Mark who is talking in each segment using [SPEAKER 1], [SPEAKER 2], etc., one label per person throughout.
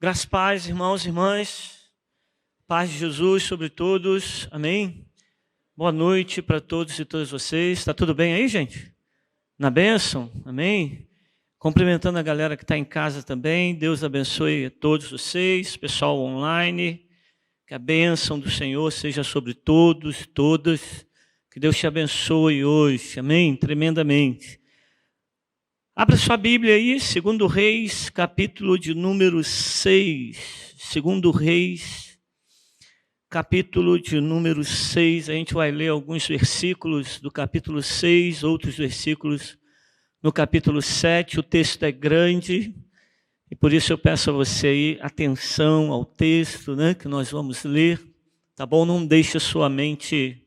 [SPEAKER 1] Graças a paz, irmãos e irmãs, paz de Jesus sobre todos, amém? Boa noite para todos e todas vocês, está tudo bem aí, gente? Na bênção, amém? Cumprimentando a galera que está em casa também, Deus abençoe a todos vocês, pessoal online, que a bênção do Senhor seja sobre todos e todas, que Deus te abençoe hoje, amém? Tremendamente. Abra sua Bíblia aí, 2 Reis, capítulo de número 6. 2 Reis, capítulo de número 6. A gente vai ler alguns versículos do capítulo 6, outros versículos no capítulo 7. O texto é grande e por isso eu peço a você aí atenção ao texto, né, que nós vamos ler. Tá bom? Não deixe a sua mente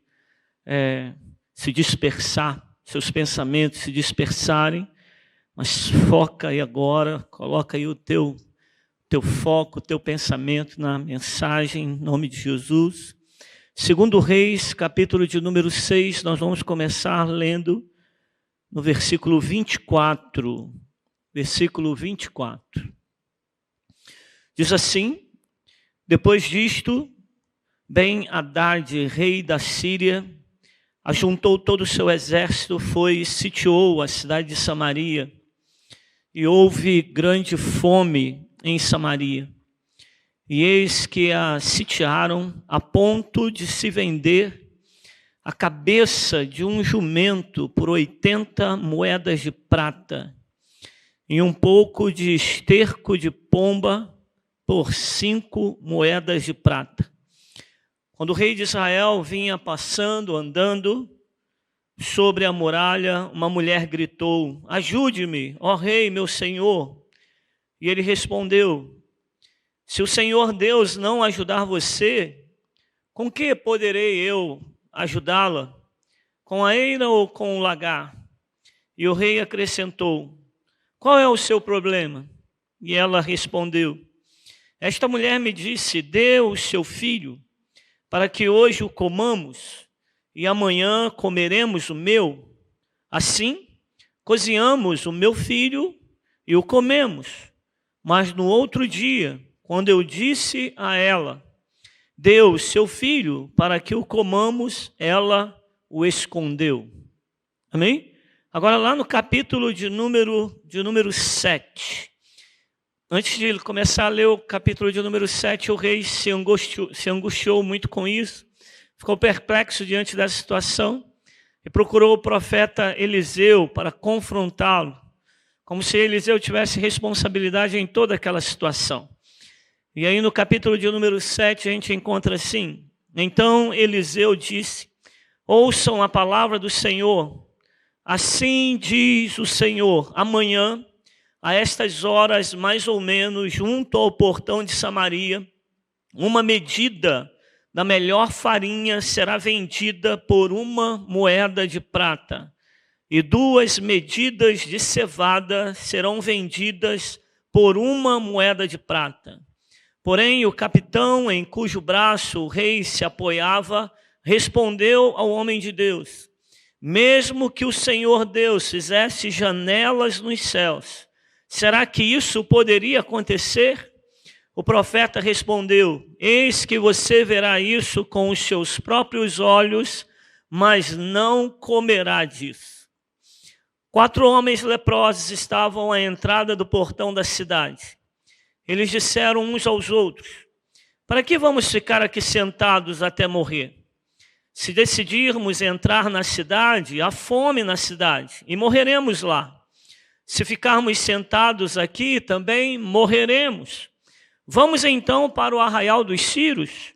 [SPEAKER 1] se dispersar, seus pensamentos se dispersarem. Mas foca aí agora, coloca aí o teu foco, o teu pensamento na mensagem, em nome de Jesus. 2 Reis, capítulo de número 6, nós vamos começar lendo no versículo 24. Versículo 24. Diz assim: depois disto, Ben-Hadad, rei da Síria, ajuntou todo o seu exército, foi e sitiou a cidade de Samaria. E houve grande fome em Samaria. E eis que a sitiaram a ponto de se vender a cabeça de um jumento por 80 moedas de prata e um pouco de esterco de pomba por 5 moedas de prata. Quando o rei de Israel vinha passando, andando sobre a muralha, uma mulher gritou: ajude-me, ó rei, meu senhor. E ele respondeu: se o Senhor Deus não ajudar você, com que poderei eu ajudá-la? Com a eira ou com o lagar? E o rei acrescentou: qual é o seu problema? E ela respondeu: esta mulher me disse, dê o seu filho, para que hoje o comamos, e amanhã comeremos o meu. Assim, cozinhamos o meu filho e o comemos. Mas no outro dia, quando eu disse a ela, dê o seu filho para que o comamos, ela o escondeu. Amém? Agora lá no capítulo de número 7. Antes de começar a ler o capítulo de número 7, o rei se angustiou muito com isso. Ficou perplexo diante dessa situação e procurou o profeta Eliseu para confrontá-lo, como se Eliseu tivesse responsabilidade em toda aquela situação. E aí no capítulo de número 7 a gente encontra assim: então Eliseu disse, ouçam a palavra do Senhor, assim diz o Senhor, amanhã, a estas horas mais ou menos, junto ao portão de Samaria, uma medida da melhor farinha será vendida por 1 moeda de prata, e 2 medidas de cevada serão vendidas por 1 moeda de prata. Porém, o capitão em cujo braço o rei se apoiava, respondeu ao homem de Deus: mesmo que o Senhor Deus fizesse janelas nos céus, será que isso poderia acontecer? O profeta respondeu: eis que você verá isso com os seus próprios olhos, mas não comerá disso. 4 homens leprosos estavam à entrada do portão da cidade. Eles disseram uns aos outros: para que vamos ficar aqui sentados até morrer? Se decidirmos entrar na cidade, há fome na cidade, e morreremos lá. Se ficarmos sentados aqui, também morreremos. Vamos então para o arraial dos Sírios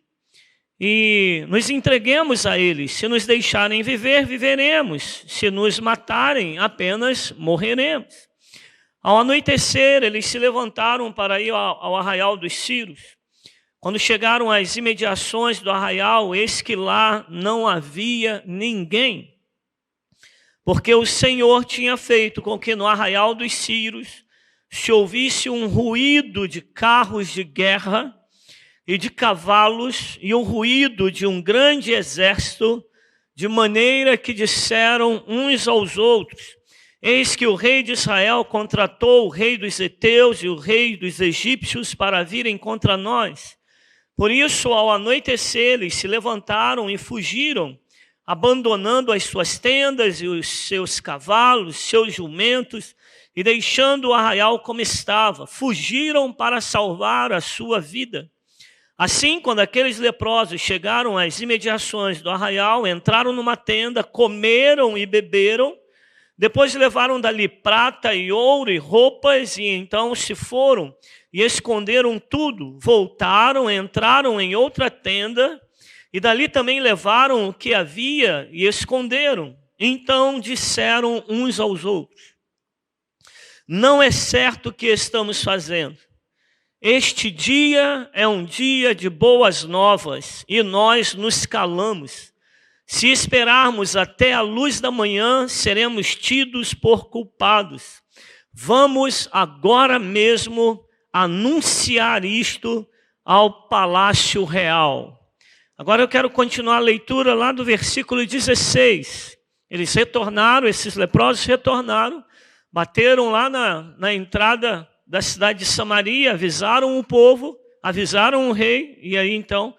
[SPEAKER 1] e nos entreguemos a eles. Se nos deixarem viver, viveremos. Se nos matarem, apenas morreremos. Ao anoitecer, eles se levantaram para ir ao arraial dos Sírios. Quando chegaram às imediações do arraial, eis que lá não havia ninguém, porque o Senhor tinha feito com que no arraial dos Sírios se ouvisse um ruído de carros de guerra e de cavalos e o ruído de um grande exército, de maneira que disseram uns aos outros: Eis que o rei de Israel contratou o rei dos heteus e o rei dos egípcios para virem contra nós. Por isso, ao anoitecer, eles se levantaram e fugiram, abandonando as suas tendas e os seus cavalos, seus jumentos, e deixando o arraial como estava. Fugiram para salvar a sua vida. Assim, quando aqueles leprosos chegaram às imediações do arraial, entraram numa tenda, comeram e beberam, depois levaram dali prata e ouro e roupas, e então se foram e esconderam tudo. Voltaram, entraram em outra tenda, e dali também levaram o que havia e esconderam. Então disseram uns aos outros: não é certo o que estamos fazendo. Este dia é um dia de boas novas, e nós nos calamos. Se esperarmos até a luz da manhã, seremos tidos por culpados. Vamos agora mesmo anunciar isto ao palácio real. Agora eu quero continuar a leitura lá do versículo 16. Eles retornaram, esses leprosos retornaram, bateram lá na entrada da cidade de Samaria, avisaram o povo, avisaram o rei, e aí então,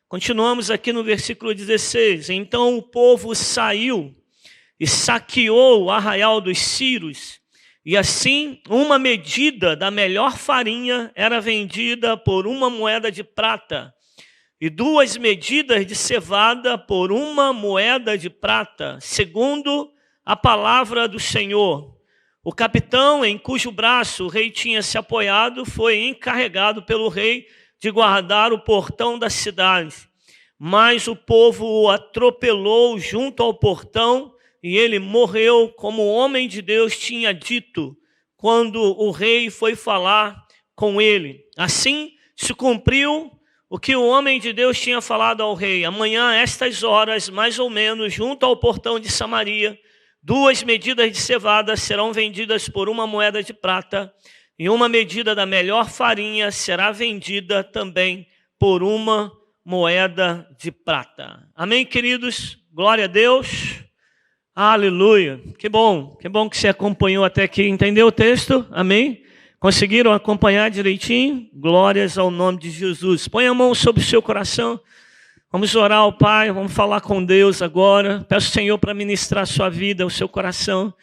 [SPEAKER 1] continuamos aqui no versículo 16. Então o povo saiu e saqueou o arraial dos sírios, e assim uma medida da melhor farinha era vendida por 1 moeda de prata, e 2 medidas de cevada por 1 moeda de prata, segundo a palavra do Senhor. O capitão em cujo braço o rei tinha se apoiado foi encarregado pelo rei de guardar o portão da cidade. Mas o povo o atropelou junto ao portão e ele morreu, como o homem de Deus tinha dito, quando o rei foi falar com ele. Assim se cumpriu o que o homem de Deus tinha falado ao rei. Amanhã, a estas horas, mais ou menos, junto ao portão de Samaria, 2 medidas de cevada serão vendidas por 1 moeda de prata, e 1 medida da melhor farinha será vendida também por 1 moeda de prata. Amém, queridos? Glória a Deus. Aleluia. Que bom que você acompanhou até aqui. Entendeu o texto? Amém? Conseguiram acompanhar direitinho? Glórias ao nome de Jesus. Põe a mão sobre o seu coração. Vamos orar ao Pai, vamos falar com Deus agora. Peço ao Senhor para ministrar a sua vida, o seu coração.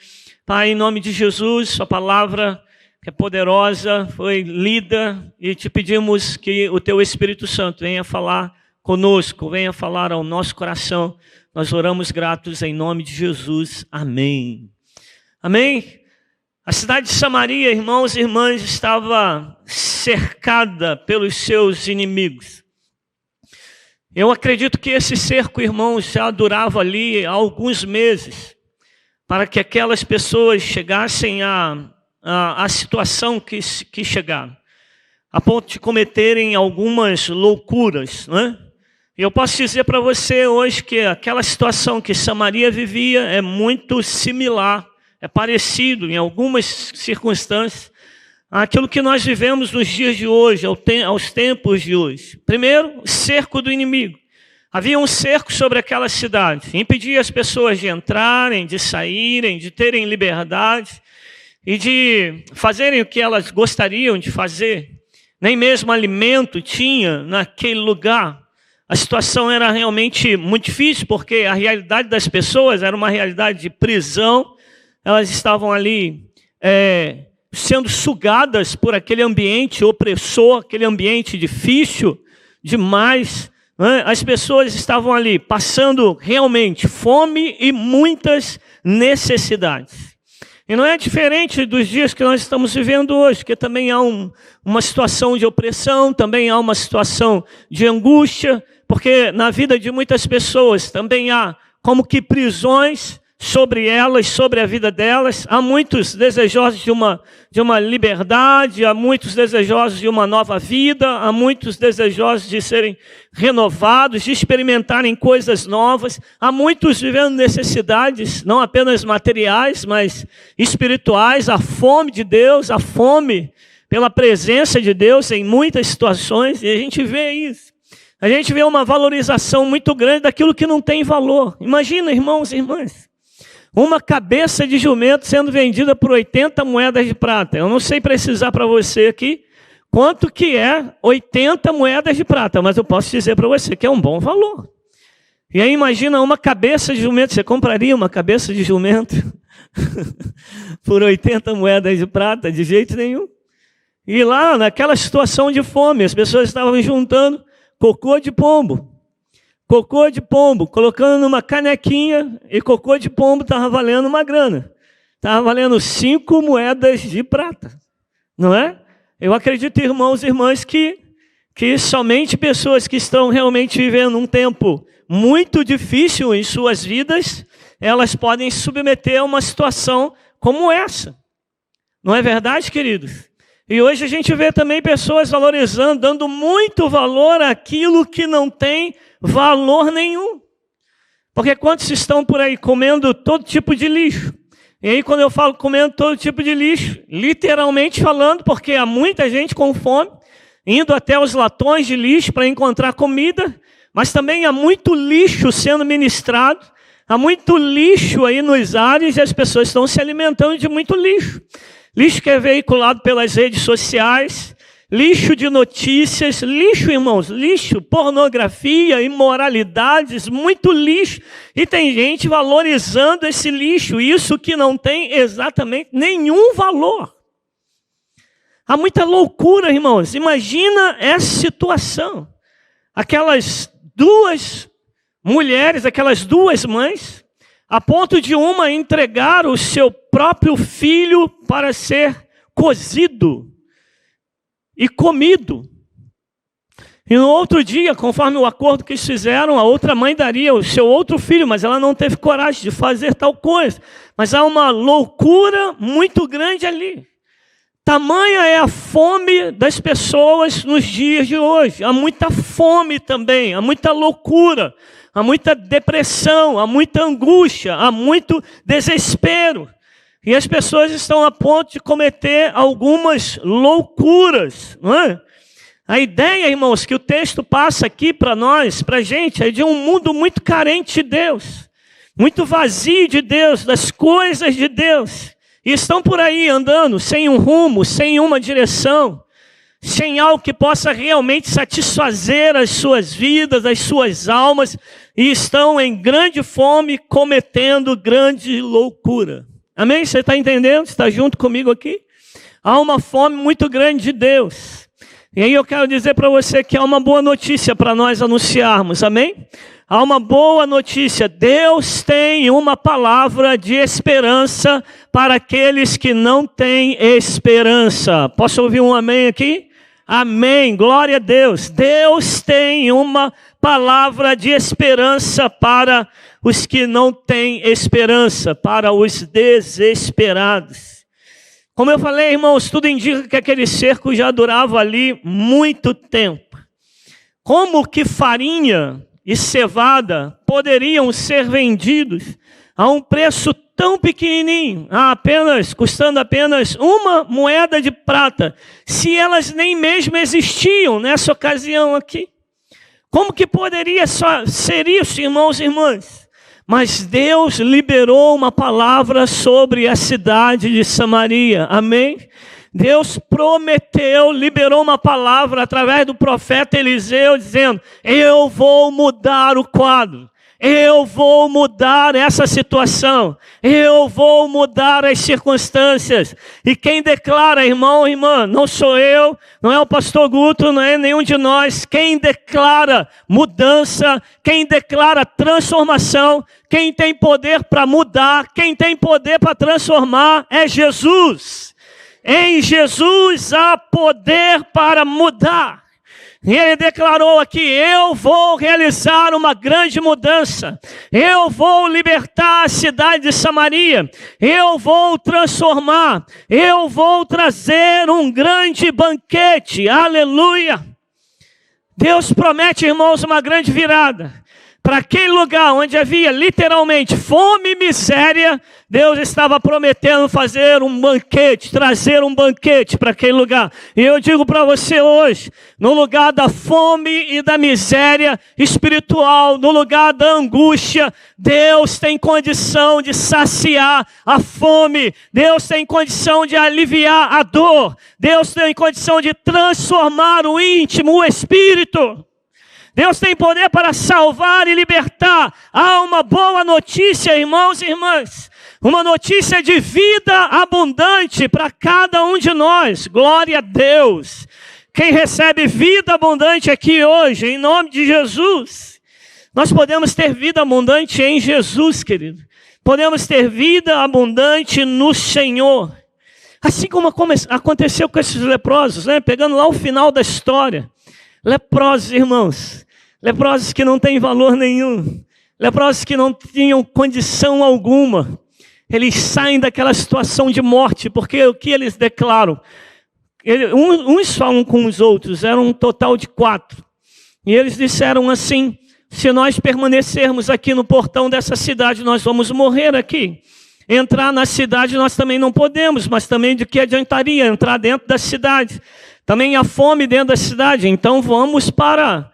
[SPEAKER 1] Pai, em nome de Jesus, sua palavra que é poderosa foi lida e te pedimos que o teu Espírito Santo venha falar conosco, venha falar ao nosso coração. Nós oramos gratos em nome de Jesus. Amém. Amém? A cidade de Samaria, irmãos e irmãs, estava cercada pelos seus inimigos. Eu acredito que esse cerco, irmãos, já durava ali há alguns meses, para que aquelas pessoas chegassem à situação que chegaram, a ponto de cometerem algumas loucuras, não é? E eu posso dizer para você hoje que aquela situação que Samaria vivia é muito similar, é parecido em algumas circunstâncias àquilo que nós vivemos nos dias de hoje, aos tempos de hoje. Primeiro, o cerco do inimigo. Havia um cerco sobre aquela cidade, impedia as pessoas de entrarem, de saírem, de terem liberdade e de fazerem o que elas gostariam de fazer. Nem mesmo alimento tinha naquele lugar. A situação era realmente muito difícil, porque a realidade das pessoas era uma realidade de prisão. Elas estavam ali sendo sugadas por aquele ambiente opressor, aquele ambiente difícil demais. Né? As pessoas estavam ali passando realmente fome e muitas necessidades. E não é diferente dos dias que nós estamos vivendo hoje, que também há uma situação de opressão, também há uma situação de angústia, porque na vida de muitas pessoas também há como que prisões sobre elas, sobre a vida delas. Há muitos desejosos de uma liberdade, há muitos desejosos de uma nova vida, há muitos desejosos de serem renovados, de experimentarem coisas novas. Há muitos vivendo necessidades, não apenas materiais, mas espirituais, a fome de Deus, a fome pela presença de Deus em muitas situações, e a gente vê isso. A gente vê uma valorização muito grande daquilo que não tem valor. Imagina, irmãos e irmãs, Uma cabeça de jumento sendo vendida por 80 moedas de prata. Eu não sei precisar para você aqui quanto que é 80 moedas de prata, mas eu posso dizer para você que é um bom valor. E aí imagina uma cabeça de jumento. Você compraria uma cabeça de jumento por 80 moedas de prata? De jeito nenhum. E lá, naquela situação de fome, as pessoas estavam juntando cocô de pombo, colocando numa canequinha, e cocô de pombo estava valendo uma grana. Estava valendo 5 moedas de prata, não é? Eu acredito, irmãos e irmãs, que somente pessoas que estão realmente vivendo um tempo muito difícil em suas vidas, elas podem se submeter a uma situação como essa. Não é verdade, queridos? E hoje a gente vê também pessoas valorizando, dando muito valor àquilo que não tem valor nenhum. Porque quantos estão por aí comendo todo tipo de lixo? E aí quando eu falo comendo todo tipo de lixo, literalmente falando, porque há muita gente com fome, indo até os latões de lixo para encontrar comida, mas também há muito lixo sendo ministrado, há muito lixo aí nos ares e as pessoas estão se alimentando de muito lixo. Lixo que é veiculado pelas redes sociais, lixo de notícias, lixo, irmãos, lixo, pornografia, imoralidades, muito lixo. E tem gente valorizando esse lixo, isso que não tem exatamente nenhum valor. Há muita loucura, irmãos. Imagina essa situação. Aquelas 2 mulheres, aquelas 2 mães, a ponto de uma entregar o seu próprio filho para ser cozido e comido. E no outro dia, conforme o acordo que eles fizeram, a outra mãe daria o seu outro filho, mas ela não teve coragem de fazer tal coisa. Mas há uma loucura muito grande ali. Tamanha é a fome das pessoas nos dias de hoje. Há muita fome também, há muita loucura, há muita depressão, há muita angústia, há muito desespero. E as pessoas estão a ponto de cometer algumas loucuras, não é? A ideia, irmãos, que o texto passa aqui para nós, para a gente, é de um mundo muito carente de Deus, muito vazio de Deus, das coisas de Deus. E estão por aí andando sem um rumo, sem uma direção, sem algo que possa realmente satisfazer as suas vidas, as suas almas, e estão em grande fome, cometendo grande loucura. Amém? Você está entendendo? Você está junto comigo aqui? Há uma fome muito grande de Deus. E aí eu quero dizer para você que há uma boa notícia para nós anunciarmos. Amém? Há uma boa notícia. Deus tem uma palavra de esperança para aqueles que não têm esperança. Posso ouvir um amém aqui? Amém. Glória a Deus. Deus tem uma palavra de esperança para os que não têm esperança, para os desesperados. Como eu falei, irmãos, tudo indica que aquele cerco já durava ali muito tempo. Como que farinha e cevada poderiam ser vendidos a um preço tão pequenininho, custando apenas 1 moeda de prata, se elas nem mesmo existiam nessa ocasião aqui? Como que poderia ser isso, irmãos e irmãs? Mas Deus liberou uma palavra sobre a cidade de Samaria, amém? Deus prometeu, liberou uma palavra através do profeta Eliseu, dizendo: eu vou mudar o quadro, eu vou mudar essa situação, eu vou mudar as circunstâncias. E quem declara, irmão, irmã, não sou eu, não é o pastor Guto, não é nenhum de nós. Quem declara mudança, quem declara transformação, quem tem poder para mudar, quem tem poder para transformar é Jesus. Em Jesus há poder para mudar. E ele declarou aqui: eu vou realizar uma grande mudança, eu vou libertar a cidade de Samaria, eu vou transformar, eu vou trazer um grande banquete, aleluia. Deus promete, irmãos, uma grande virada. para aquele lugar onde havia literalmente fome e miséria, Deus estava prometendo fazer um banquete, trazer um banquete para aquele lugar. E eu digo para você hoje, no lugar da fome e da miséria espiritual, no lugar da angústia, Deus tem condição de saciar a fome, Deus tem condição de aliviar a dor, Deus tem condição de transformar o íntimo, o espírito. Deus tem poder para salvar e libertar. Há uma boa notícia, irmãos e irmãs. Uma notícia de vida abundante para cada um de nós. Glória a Deus. Quem recebe vida abundante aqui hoje, em nome de Jesus. Nós podemos ter vida abundante em Jesus, querido. Podemos ter vida abundante no Senhor. Assim como aconteceu com esses leprosos, né? Pegando lá o final da história. Leprosos, irmãos. Leprosos que não têm valor nenhum. Leprosos que não tinham condição alguma. Eles saem daquela situação de morte, porque o que eles declaram? Uns falam com os outros, eram um total de 4. E eles disseram assim: se nós permanecermos aqui no portão dessa cidade, nós vamos morrer aqui. Entrar na cidade nós também não podemos, mas também de que adiantaria entrar dentro da cidade? Também há fome dentro da cidade, então vamos para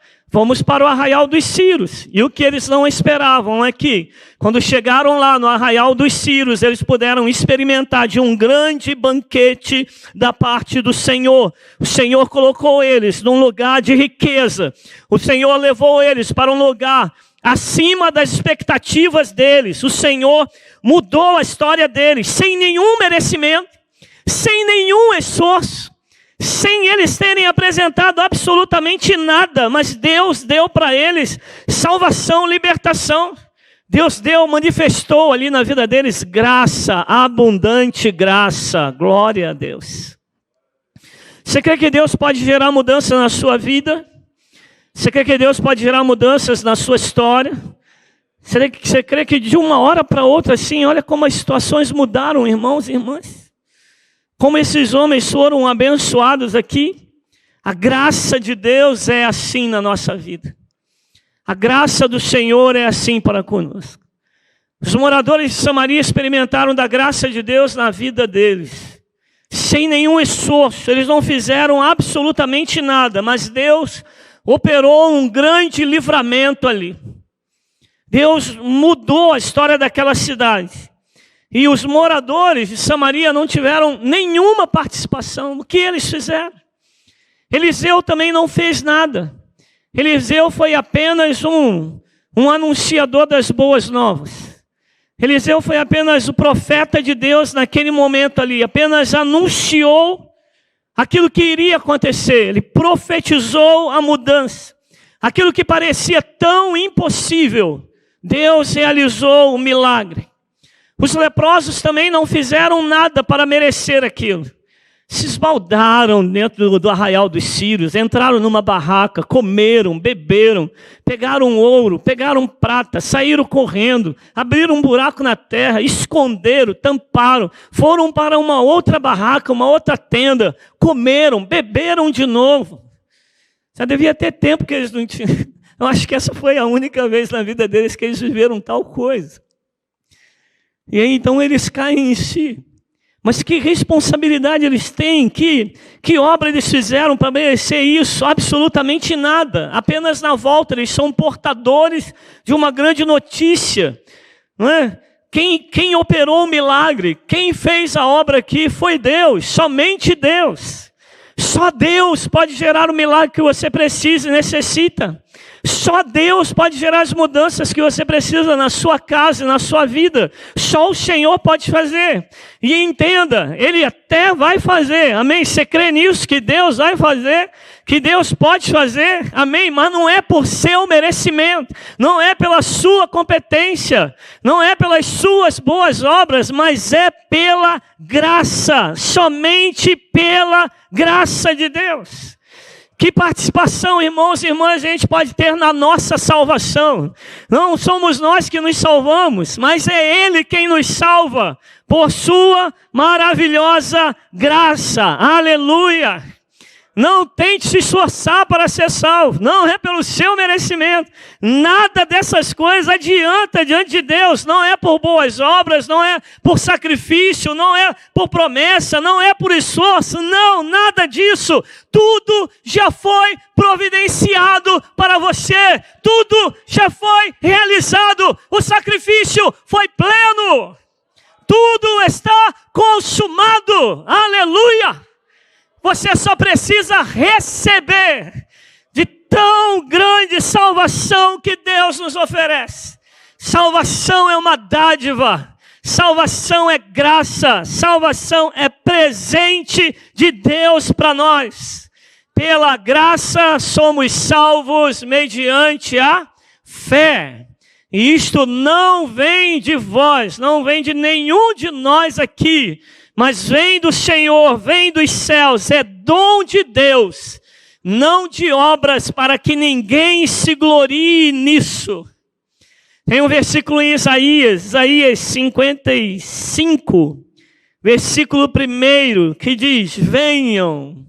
[SPEAKER 1] o Arraial dos Círios. E o que eles não esperavam é que, quando chegaram lá no Arraial dos Círios, eles puderam experimentar de um grande banquete da parte do Senhor. O Senhor colocou eles num lugar de riqueza. O Senhor levou eles para um lugar acima das expectativas deles. O Senhor mudou a história deles, sem nenhum merecimento, sem nenhum esforço, sem eles terem apresentado absolutamente nada, mas Deus deu para eles salvação, libertação. Deus manifestou ali na vida deles graça, abundante graça. Glória a Deus. Você crê que Deus pode gerar mudança na sua vida? Você crê que Deus pode gerar mudanças na sua história? Você crê que de uma hora para outra, assim, olha como as situações mudaram, irmãos e irmãs? Como esses homens foram abençoados aqui. A graça de Deus é assim na nossa vida. A graça do Senhor é assim para conosco. Os moradores de Samaria experimentaram da graça de Deus na vida deles. Sem nenhum esforço, eles não fizeram absolutamente nada, mas Deus operou um grande livramento ali. Deus mudou a história daquela cidade. E os moradores de Samaria não tiveram nenhuma participação no que eles fizeram. Eliseu também não fez nada. Eliseu foi apenas um anunciador das boas novas. Eliseu foi apenas o profeta de Deus naquele momento ali. Apenas anunciou aquilo que iria acontecer. Ele profetizou a mudança. Aquilo que parecia tão impossível, Deus realizou o milagre. Os leprosos também não fizeram nada para merecer aquilo. Se esbaldaram dentro do Arraial dos Círios, entraram numa barraca, comeram, beberam, pegaram ouro, pegaram prata, saíram correndo, abriram um buraco na terra, esconderam, tamparam, foram para uma outra barraca, uma outra tenda, comeram, beberam de novo. Já devia ter tempo que eles não tinham. Eu acho que essa foi a única vez na vida deles que eles viveram tal coisa. E aí então eles caem em si. Mas que responsabilidade eles têm, que obra eles fizeram para merecer isso? Absolutamente nada. Apenas na volta eles são portadores de uma grande notícia. Não é? Quem operou o milagre, quem fez a obra aqui foi Deus, somente Deus. Só Deus pode gerar o milagre que você precisa e necessita. Só Deus pode gerar as mudanças que você precisa na sua casa e na sua vida. Só o Senhor pode fazer. E entenda, Ele até vai fazer. Amém? Você crê nisso? Que Deus vai fazer? Que Deus pode fazer? Amém? Mas não é por seu merecimento. Não é pela sua competência. Não é pelas suas boas obras. Mas é pela graça. Somente pela graça de Deus. Que participação, irmãos e irmãs, a gente pode ter na nossa salvação. Não somos nós que nos salvamos, mas é Ele quem nos salva, por sua maravilhosa graça. Aleluia! Não tente se esforçar para ser salvo. Não é pelo seu merecimento. Nada dessas coisas adianta diante de Deus. Não é por boas obras, não é por sacrifício, não é por promessa, não é por esforço. Não, nada disso. Tudo já foi providenciado para você. Tudo já foi realizado. O sacrifício foi pleno. Tudo está consumado. Aleluia! Você só precisa receber de tão grande salvação que Deus nos oferece. Salvação é uma dádiva. Salvação é graça. Salvação é presente de Deus para nós. Pela graça somos salvos mediante a fé. E isto não vem de vós, não vem de nenhum de nós aqui, mas vem do Senhor, vem dos céus, é dom de Deus, não de obras para que ninguém se glorie nisso. Tem um versículo em Isaías 55, versículo 1, que diz: venham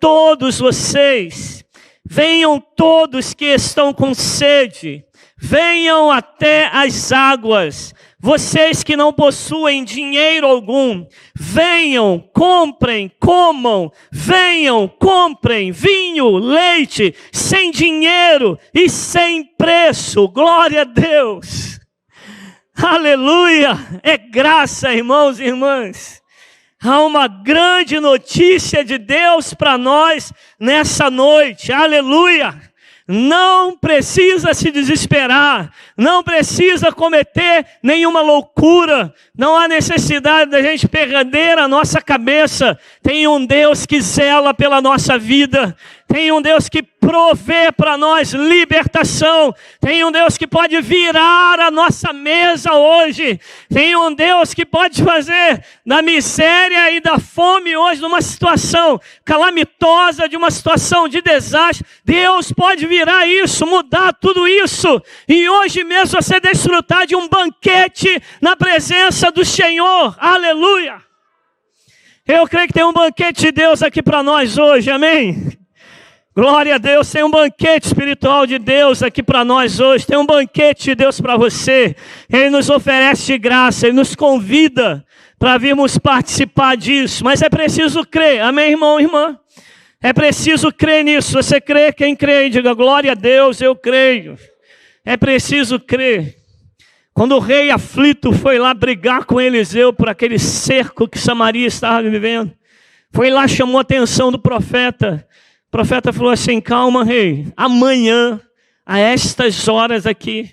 [SPEAKER 1] todos vocês, venham todos que estão com sede, venham até as águas. Vocês que não possuem dinheiro algum, venham, comprem, comam, venham, comprem vinho, leite, sem dinheiro e sem preço. Glória a Deus. Aleluia. É graça, irmãos e irmãs. Há uma grande notícia de Deus para nós nessa noite. Aleluia. Não precisa se desesperar, não precisa cometer nenhuma loucura, não há necessidade da gente perder a nossa cabeça. Tem um Deus que zela pela nossa vida, tem um Deus que provê para nós libertação, tem um Deus que pode virar a nossa mesa hoje, tem um Deus que pode fazer da miséria e da fome hoje, numa situação calamitosa, de uma situação de desastre, Deus pode virar isso, mudar tudo isso, e hoje mesmo você desfrutar de um banquete na presença do Senhor. Aleluia! Eu creio que tem um banquete de Deus aqui para nós hoje, amém? Glória a Deus, tem um banquete espiritual de Deus aqui para nós hoje, tem um banquete de Deus para você. Ele nos oferece de graça, Ele nos convida para virmos participar disso, mas é preciso crer, amém, irmão e irmã? É preciso crer nisso. Você crê? Quem crê, diga glória a Deus, eu creio. É preciso crer. Quando o rei aflito foi lá brigar com Eliseu por aquele cerco que Samaria estava vivendo, foi lá, chamou a atenção do profeta. O profeta falou assim: calma, rei, amanhã, a estas horas aqui,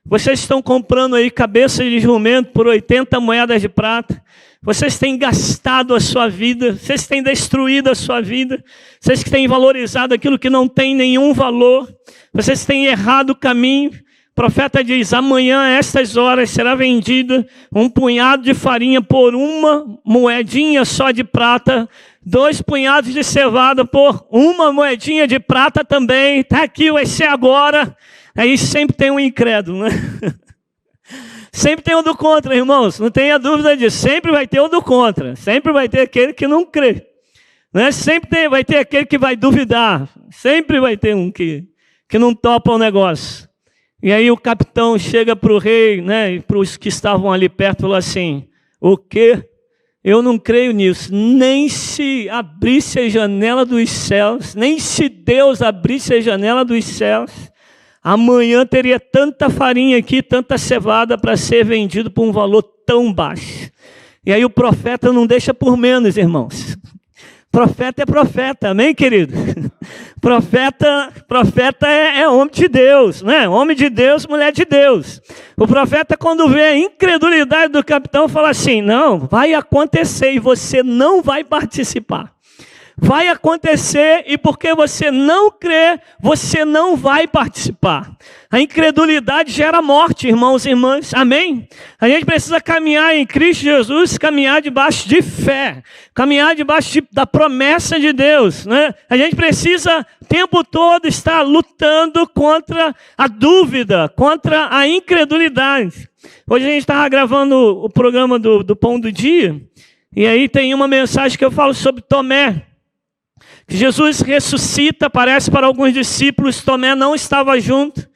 [SPEAKER 1] vocês estão comprando aí cabeça de jumento por 80 moedas de prata. Vocês têm gastado a sua vida, vocês têm destruído a sua vida, vocês que têm valorizado aquilo que não tem nenhum valor, vocês têm errado o caminho. O profeta diz: amanhã, a estas horas, será vendido um punhado de farinha por uma moedinha só de prata, 2 punhados de cevada por uma moedinha de prata também. Está aqui, vai ser agora. Aí sempre tem um incrédulo, né? Sempre tem um do contra, irmãos. Não tenha dúvida disso. Sempre vai ter um do contra. Sempre vai ter aquele que não crê, né? Sempre vai ter aquele que vai duvidar. Sempre vai ter um que não topa o negócio. E aí o capitão chega para o rei, né, e para os que estavam ali perto, falou assim: o quê? Eu não creio nisso. Nem se abrisse a janela dos céus, nem se Deus abrisse a janela dos céus, amanhã teria tanta farinha aqui, tanta cevada para ser vendido por um valor tão baixo. E aí o profeta não deixa por menos, irmãos. Profeta é profeta, amém, querido? Profeta é homem de Deus, né? Homem de Deus, mulher de Deus. O profeta, quando vê a incredulidade do capitão, fala assim: não, vai acontecer e você não vai participar. Vai acontecer e porque você não crê, você não vai participar. A incredulidade gera morte, irmãos e irmãs. Amém? A gente precisa caminhar em Cristo Jesus, caminhar debaixo de fé, caminhar debaixo da promessa de Deus, né? A gente precisa o tempo todo estar lutando contra a dúvida, contra a incredulidade. Hoje a gente estava gravando o programa do Pão do Dia, e aí tem uma mensagem que eu falo sobre Tomé. Jesus ressuscita, aparece para alguns discípulos, Tomé não estava junto.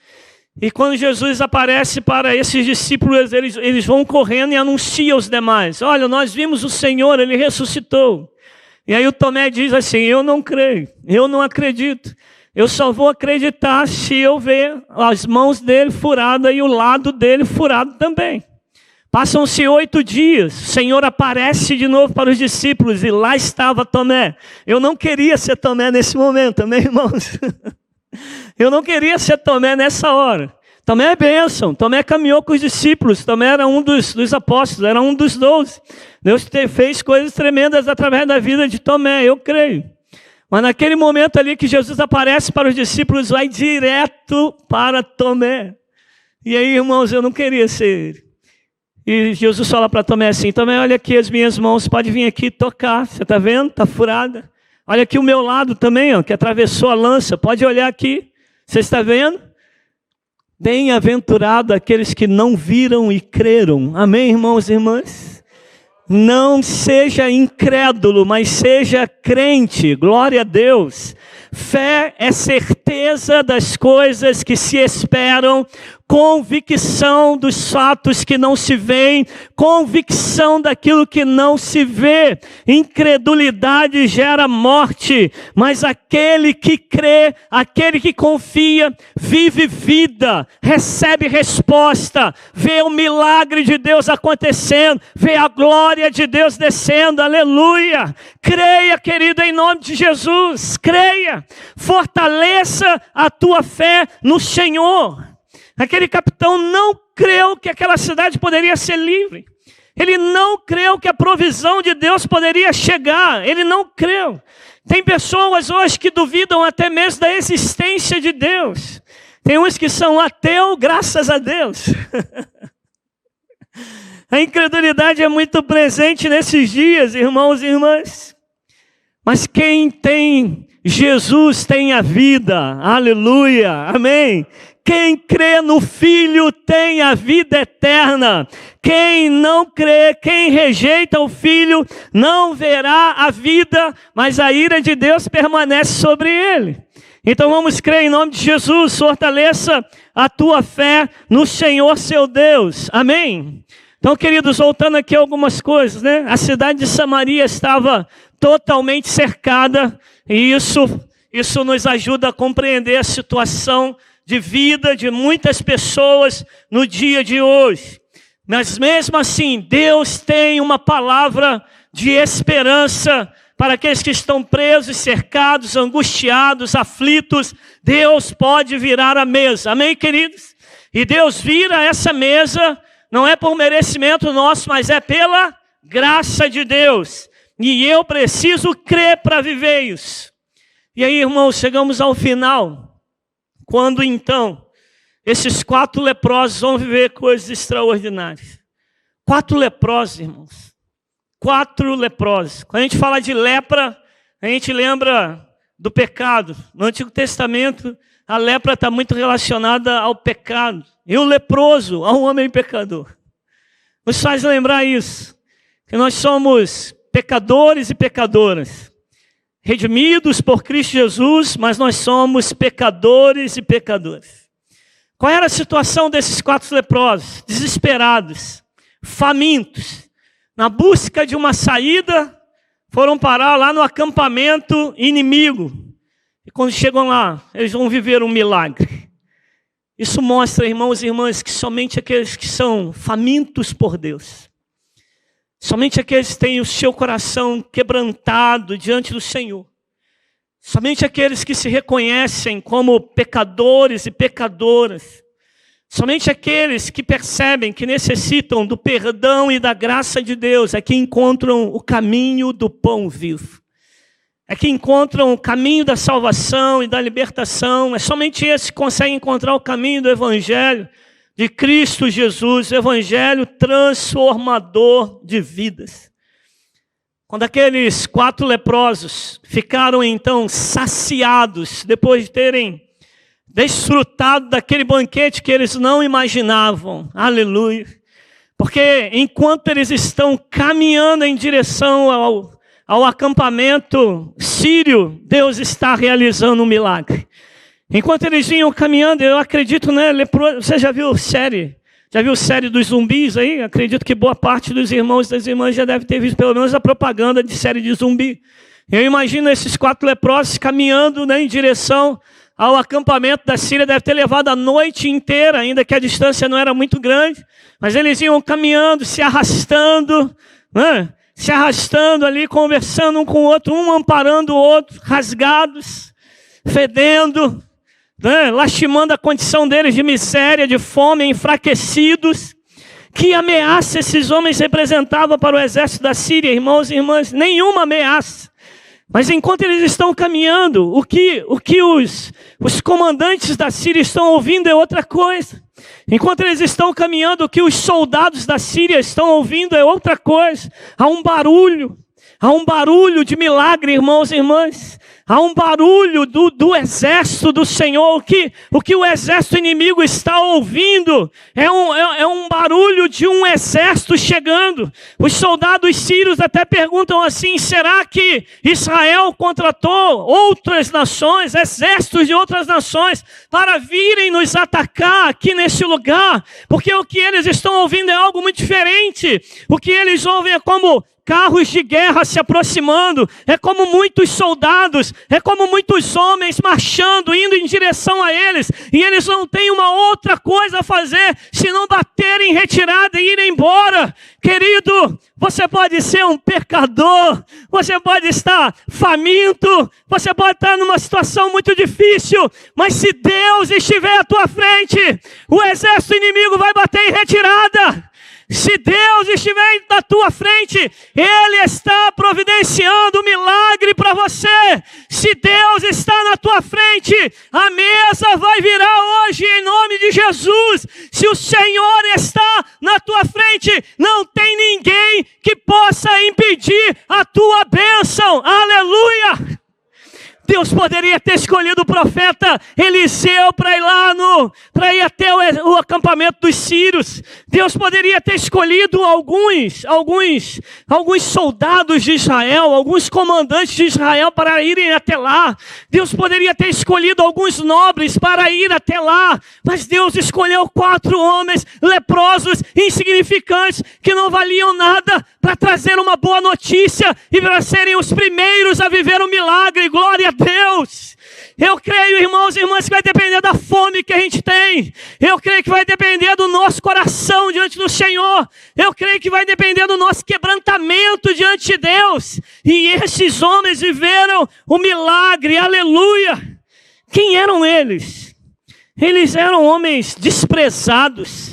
[SPEAKER 1] E quando Jesus aparece para esses discípulos, eles vão correndo e anunciam aos demais: olha, nós vimos o Senhor, Ele ressuscitou. E aí o Tomé diz assim: eu não creio, eu não acredito. Eu só vou acreditar se eu ver as mãos dele furadas e o lado dele furado também. Passam-se 8 dias, o Senhor aparece de novo para os discípulos e lá estava Tomé. Eu não queria ser Tomé nesse momento, amém, irmãos? Eu não queria ser Tomé nessa hora. Tomé é bênção, Tomé caminhou com os discípulos, Tomé era um dos apóstolos, era um dos 12. Deus fez coisas tremendas através da vida de Tomé, eu creio. Mas naquele momento ali que Jesus aparece para os discípulos, vai direto para Tomé. E aí, irmãos, eu não queria ser ele. E Jesus fala para Tomé assim: Tomé, olha aqui as minhas mãos, pode vir aqui tocar, você está vendo? Está furada. Olha aqui o meu lado também, ó, que atravessou a lança, pode olhar aqui, você está vendo? Bem-aventurado aqueles que não viram e creram, amém, irmãos e irmãs? Não seja incrédulo, mas seja crente, glória a Deus. Fé é certeza das coisas que se esperam, convicção dos fatos que não se veem, convicção daquilo que não se vê. Incredulidade gera morte, mas aquele que crê, aquele que confia, vive vida, recebe resposta, vê o milagre de Deus acontecendo, vê a glória de Deus descendo, aleluia. Creia, querido, em nome de Jesus, creia, fortaleça a tua fé no Senhor. Aquele capitão não creu que aquela cidade poderia ser livre. Ele não creu que a provisão de Deus poderia chegar. Ele não creu. Tem pessoas hoje que duvidam até mesmo da existência de Deus. Tem uns que são ateus, graças a Deus. A incredulidade é muito presente nesses dias, irmãos e irmãs. Mas quem tem Jesus tem a vida. Aleluia. Amém. Quem crê no Filho tem a vida eterna. Quem não crê, quem rejeita o Filho, não verá a vida, mas a ira de Deus permanece sobre ele. Então vamos crer em nome de Jesus. Fortaleça a tua fé no Senhor seu Deus. Amém? Então, queridos, voltando aqui a algumas coisas, né? A cidade de Samaria estava totalmente cercada, e isso nos ajuda a compreender a situação de vida de muitas pessoas no dia de hoje. Mas mesmo assim, Deus tem uma palavra de esperança para aqueles que estão presos, cercados, angustiados, aflitos. Deus pode virar a mesa, amém, queridos? E Deus vira essa mesa, não é por merecimento nosso, mas é pela graça de Deus. E eu preciso crer para viver isso. E aí, irmãos, chegamos ao final. Quando então, esses 4 leprosos vão viver coisas extraordinárias. 4 leprosos, irmãos. 4 leprosos. Quando a gente fala de lepra, a gente lembra do pecado. No Antigo Testamento, a lepra está muito relacionada ao pecado. E o leproso, ao homem pecador. Nos faz lembrar isso. Que nós somos pecadores e pecadoras. Redimidos por Cristo Jesus, mas nós somos pecadores e pecadoras. Qual era a situação desses 4 leprosos? Desesperados, famintos, na busca de uma saída, foram parar lá no acampamento inimigo. E quando chegam lá, eles vão viver um milagre. Isso mostra, irmãos e irmãs, que somente aqueles que são famintos por Deus, somente aqueles que têm o seu coração quebrantado diante do Senhor, somente aqueles que se reconhecem como pecadores e pecadoras, somente aqueles que percebem que necessitam do perdão e da graça de Deus é que encontram o caminho do pão vivo. É que encontram o caminho da salvação e da libertação. É somente esses que conseguem encontrar o caminho do Evangelho de Cristo Jesus, o Evangelho transformador de vidas. Quando aqueles 4 leprosos ficaram então saciados, depois de terem desfrutado daquele banquete que eles não imaginavam, aleluia, porque enquanto eles estão caminhando em direção ao acampamento sírio, Deus está realizando um milagre. Enquanto eles vinham caminhando, eu acredito, né? Você já viu série? Já viu série dos zumbis aí? Acredito que boa parte dos irmãos e das irmãs já deve ter visto pelo menos a propaganda de série de zumbi. Eu imagino esses 4 leprosos caminhando, né, em direção ao acampamento da Síria. Deve ter levado a noite inteira, ainda que a distância não era muito grande. Mas eles iam caminhando, se arrastando, né? Se arrastando ali, conversando um com o outro, um amparando o outro, rasgados, fedendo, né? Lastimando a condição deles de miséria, de fome, enfraquecidos. Que ameaça esses homens representavam para o exército da Síria, irmãos e irmãs? Nenhuma ameaça. Mas enquanto eles estão caminhando, o que os comandantes da Síria estão ouvindo é outra coisa. Enquanto eles estão caminhando, o que os soldados da Síria estão ouvindo é outra coisa. Há um barulho de milagre, irmãos e irmãs. Há um barulho do exército do Senhor. O que o exército inimigo está ouvindo é um barulho de um exército chegando. Os soldados sírios até perguntam assim: será que Israel contratou outras nações, exércitos de outras nações, para virem nos atacar aqui nesse lugar? Porque o que eles estão ouvindo é algo muito diferente. O que eles ouvem é como carros de guerra se aproximando, é como muitos soldados, é como muitos homens marchando, indo em direção a eles, e eles não têm uma outra coisa a fazer, senão bater em retirada e ir embora. Querido, você pode ser um pecador, você pode estar faminto, você pode estar numa situação muito difícil, mas se Deus estiver à tua frente, o exército inimigo vai bater em retirada. Se Deus estiver na tua frente, Ele está providenciando um milagre para você. Se Deus está na tua frente, a mesa vai virar hoje em nome de Jesus. Se o Senhor está na tua frente, não tem ninguém que possa impedir a tua bênção. Aleluia! Deus poderia ter escolhido o profeta Eliseu para ir até o acampamento dos sírios. Deus poderia ter escolhido alguns soldados de Israel, alguns comandantes de Israel para irem até lá. Deus poderia ter escolhido alguns nobres para ir até lá. Mas Deus escolheu 4 homens leprosos, insignificantes, que não valiam nada, para trazer uma boa notícia e para serem os primeiros a viver um milagre. Glória a Deus. Eu creio, irmãos e irmãs, que vai depender da fome que a gente tem. Eu creio que vai depender do nosso coração diante do Senhor. Eu creio que vai depender do nosso quebrantamento diante de Deus. E esses homens viveram o milagre. Aleluia. Quem eram eles? Eles eram homens desprezados.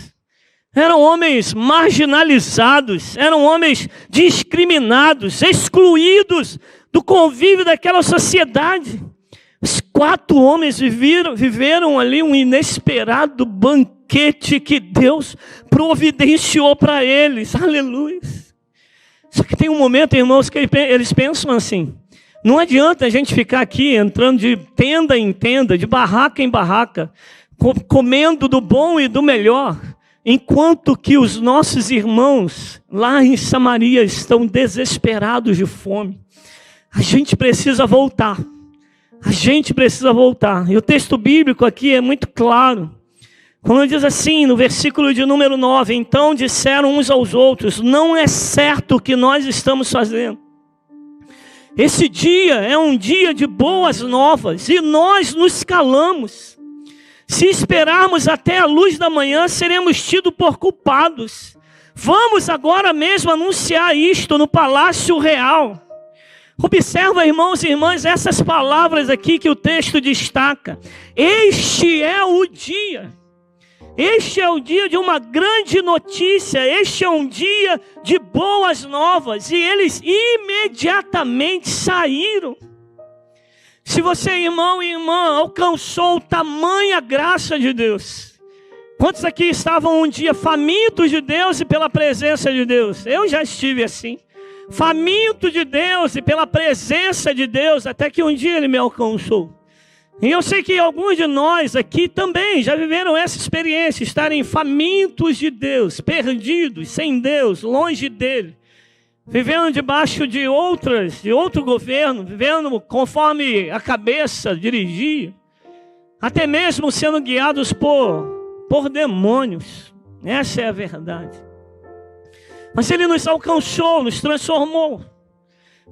[SPEAKER 1] Eram homens marginalizados. Eram homens discriminados, excluídos do convívio daquela sociedade. Os 4 homens viveram ali um inesperado banquete que Deus providenciou para eles. Aleluia. Só que tem um momento, irmãos, que eles pensam assim: não adianta a gente ficar aqui entrando de tenda em tenda, de barraca em barraca, comendo do bom e do melhor, enquanto que os nossos irmãos lá em Samaria estão desesperados de fome. A gente precisa voltar. A gente precisa voltar. E o texto bíblico aqui é muito claro. Quando diz assim, no versículo de número 9: então disseram uns aos outros: não é certo o que nós estamos fazendo. Esse dia é um dia de boas novas e nós nos calamos. Se esperarmos até a luz da manhã, seremos tidos por culpados. Vamos agora mesmo anunciar isto no palácio real. Observa, irmãos e irmãs, essas palavras aqui que o texto destaca. Este é o dia. Este é o dia de uma grande notícia. Este é um dia de boas novas. E eles imediatamente saíram. Se você, irmão e irmã, alcançou tamanha graça de Deus. Quantos aqui estavam um dia famintos de Deus e pela presença de Deus? Eu já estive assim. Faminto de Deus e pela presença de Deus, até que um dia Ele me alcançou. E eu sei que alguns de nós aqui também já viveram essa experiência, estarem famintos de Deus, perdidos, sem Deus, longe dEle. vivendo debaixo de outro governo, vivendo conforme a cabeça dirigia, até mesmo sendo guiados por demônios. Essa é a verdade. Mas Ele nos alcançou, nos transformou.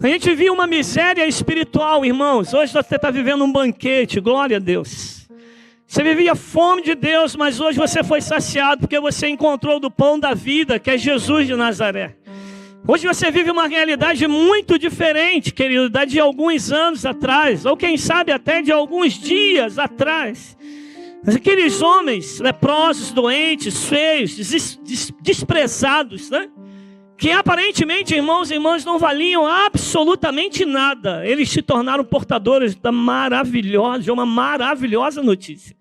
[SPEAKER 1] A gente viu uma miséria espiritual, irmãos. Hoje você está vivendo um banquete, glória a Deus. Você vivia fome de Deus, mas hoje você foi saciado porque você encontrou do pão da vida, que é Jesus de Nazaré. Hoje você vive uma realidade muito diferente, querido, da de alguns anos atrás, ou quem sabe até de alguns dias atrás. Mas aqueles homens leprosos, doentes, feios, desprezados, né? Que aparentemente, irmãos e irmãs, não valiam absolutamente nada. Eles se tornaram portadores de uma maravilhosa notícia.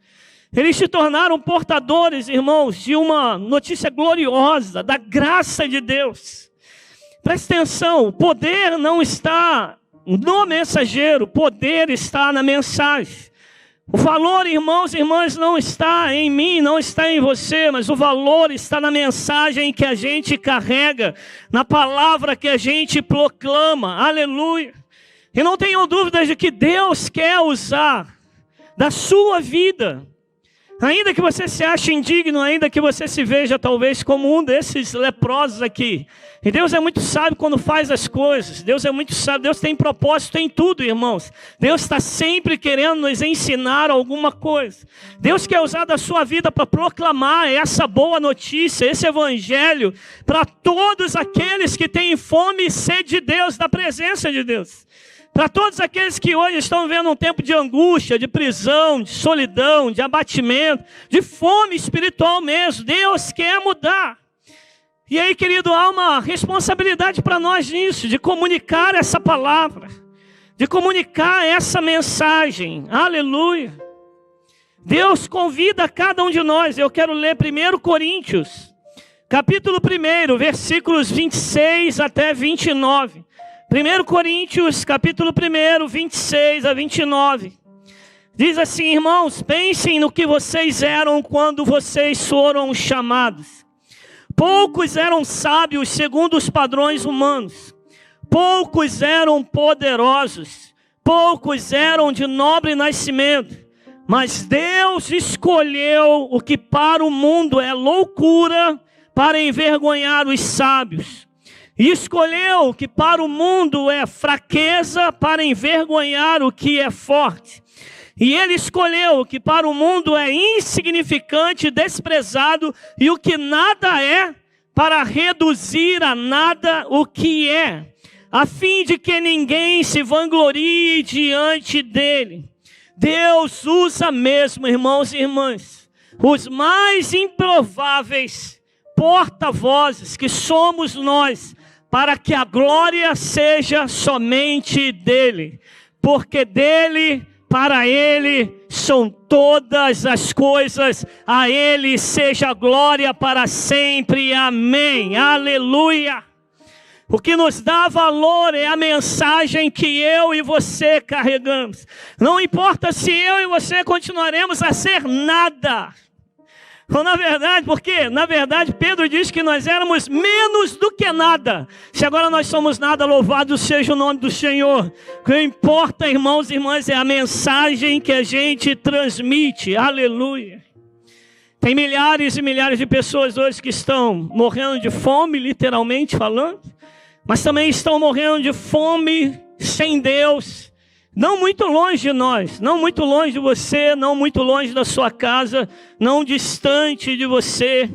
[SPEAKER 1] Eles se tornaram portadores, irmãos, de uma notícia gloriosa, da graça de Deus. Preste atenção, o poder não está no mensageiro, o poder está na mensagem. O valor, irmãos e irmãs, não está em mim, não está em você, mas o valor está na mensagem que a gente carrega, na palavra que a gente proclama. Aleluia! E não tenham dúvidas de que Deus quer usar da sua vida, ainda que você se ache indigno, ainda que você se veja talvez como um desses leprosos aqui. E Deus é muito sábio quando faz as coisas. Deus é muito sábio, Deus tem propósito em tudo, irmãos. Deus está sempre querendo nos ensinar alguma coisa. Deus quer usar da sua vida para proclamar essa boa notícia, esse evangelho, para todos aqueles que têm fome e sede de Deus, da presença de Deus. Para todos aqueles que hoje estão vivendo um tempo de angústia, de prisão, de solidão, de abatimento, de fome espiritual mesmo. Deus quer mudar. E aí, querido, há uma responsabilidade para nós nisso, de comunicar essa palavra, de comunicar essa mensagem. Aleluia. Deus convida cada um de nós. Eu quero ler 1 Coríntios, capítulo 1, versículos 26 até 29. 1 Coríntios, capítulo 1, 26 a 29. Diz assim: irmãos, pensem no que vocês eram quando vocês foram chamados. Poucos eram sábios segundo os padrões humanos. Poucos eram poderosos. Poucos eram de nobre nascimento. Mas Deus escolheu o que para o mundo é loucura para envergonhar os sábios. E escolheu o que para o mundo é fraqueza para envergonhar o que é forte. E Ele escolheu o que para o mundo é insignificante, desprezado, e o que nada é, para reduzir a nada o que é, a fim de que ninguém se vanglorie diante dele. Deus usa mesmo, irmãos e irmãs, os mais improváveis porta-vozes que somos nós, para que a glória seja somente dele, porque dele, para Ele são todas as coisas, a Ele seja a glória para sempre, amém, aleluia. O que nos dá valor é a mensagem que eu e você carregamos. Não importa se eu e você continuaremos a ser nada. Ou na verdade, porque na verdade Pedro diz que nós éramos menos do que nada. Se agora nós somos nada, louvado seja o nome do Senhor. O que importa, irmãos e irmãs, é a mensagem que a gente transmite. Aleluia. Tem milhares e milhares de pessoas hoje que estão morrendo de fome, literalmente falando, mas também estão morrendo de fome sem Deus. Não muito longe de nós, não muito longe de você, não muito longe da sua casa, não distante de você.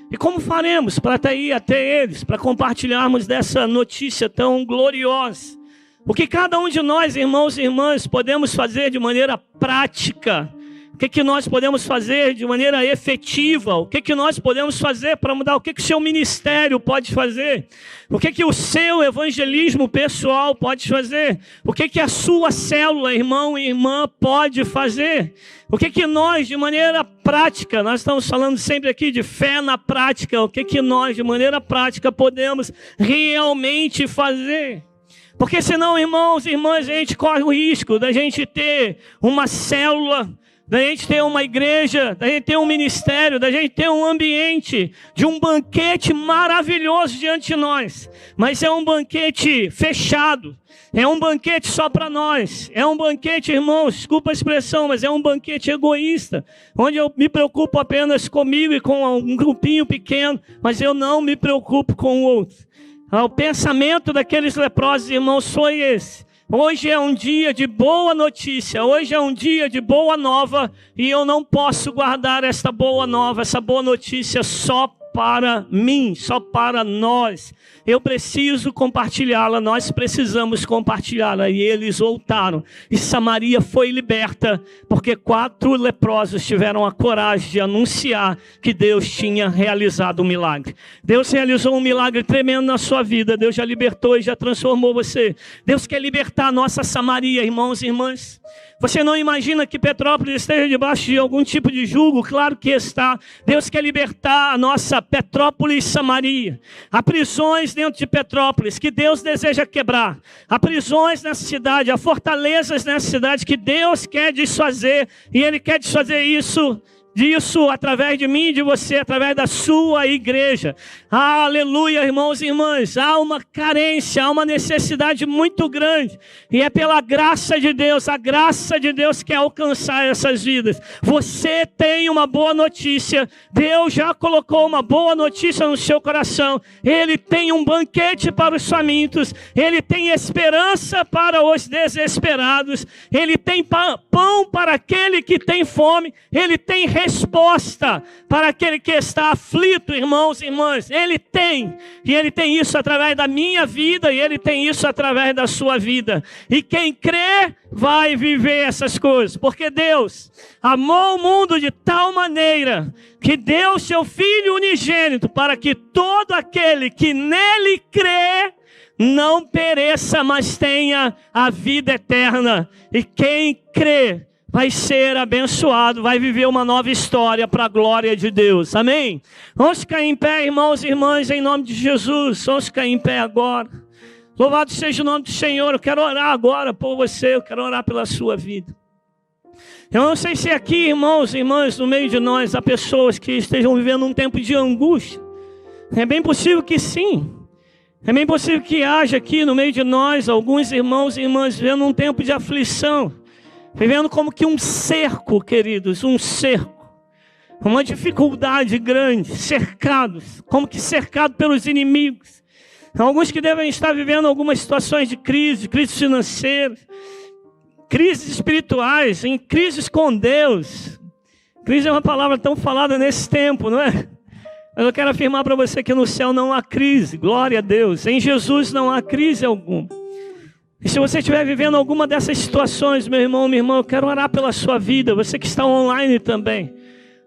[SPEAKER 1] E como faremos para ir até eles, para compartilharmos dessa notícia tão gloriosa? O que cada um de nós, irmãos e irmãs, podemos fazer de maneira prática? O que nós podemos fazer de maneira efetiva? O que nós podemos fazer para mudar? O que o seu ministério pode fazer? O que o seu evangelismo pessoal pode fazer? O que a sua célula, irmão e irmã, pode fazer? O que nós, de maneira prática, nós estamos falando sempre aqui de fé na prática, o que nós, de maneira prática, podemos realmente fazer? Porque senão, irmãos e irmãs, a gente corre o risco da gente ter uma célula da gente ter uma igreja, da gente ter um ministério, da gente ter um ambiente de um banquete maravilhoso diante de nós. Mas é um banquete fechado, é um banquete só para nós, é um banquete, irmãos, desculpa a expressão, mas é um banquete egoísta, onde eu me preocupo apenas comigo e com um grupinho pequeno, mas eu não me preocupo com o outro. O pensamento daqueles leprosos, irmãos, foi esse. Hoje é um dia de boa notícia, hoje é um dia de boa nova, e eu não posso guardar esta boa nova, essa boa notícia só para mim, só para nós. Eu preciso compartilhá-la, nós precisamos compartilhá-la. E eles voltaram, e Samaria foi liberta, porque 4 leprosos tiveram a coragem de anunciar que Deus tinha realizado um milagre. Deus realizou um milagre tremendo na sua vida. Deus já libertou e já transformou você. Deus quer libertar a nossa Samaria, irmãos e irmãs. Você não imagina que Petrópolis esteja debaixo de algum tipo de jugo? Claro que está. Deus quer libertar a nossa Petrópolis Samaria. Há prisões dentro de Petrópolis que Deus deseja quebrar. Há prisões nessa cidade, há fortalezas nessa cidade que Deus quer desfazer. E Ele quer desfazer disso através de mim e de você, através da sua igreja. Aleluia, irmãos e irmãs. Há uma carência, há uma necessidade muito grande, e é pela graça de Deus. A graça de Deus quer alcançar essas vidas. Você tem uma boa notícia. Deus já colocou uma boa notícia no seu coração. Ele tem um banquete para os famintos, Ele tem esperança para os desesperados, Ele tem pão para aquele que tem fome, Ele tem resposta para aquele que está aflito, irmãos e irmãs. Ele tem, e Ele tem isso através da minha vida, e Ele tem isso através da sua vida. E quem crê vai viver essas coisas, porque Deus amou o mundo de tal maneira que deu seu Filho unigênito, para que todo aquele que nele crê não pereça, mas tenha a vida eterna. E quem crê vai ser abençoado, vai viver uma nova história para a glória de Deus. Amém? Vamos ficar em pé, irmãos e irmãs, em nome de Jesus. Vamos ficar em pé agora. Louvado seja o nome do Senhor. Eu quero orar agora por você, eu quero orar pela sua vida. Eu não sei se aqui, irmãos e irmãs, no meio de nós, há pessoas que estejam vivendo um tempo de angústia. É bem possível que sim. É bem possível que haja aqui no meio de nós alguns irmãos e irmãs vivendo um tempo de aflição. Vivendo como que um cerco, queridos, um cerco. Uma dificuldade grande, cercados, como que cercado pelos inimigos. Alguns que devem estar vivendo algumas situações de crise financeiras, crises espirituais, em crises com Deus. Crise é uma palavra tão falada nesse tempo, não é? Mas eu quero afirmar para você que no céu não há crise, glória a Deus. Em Jesus não há crise alguma. E se você estiver vivendo alguma dessas situações, meu irmão, minha irmã, eu quero orar pela sua vida. Você que está online também.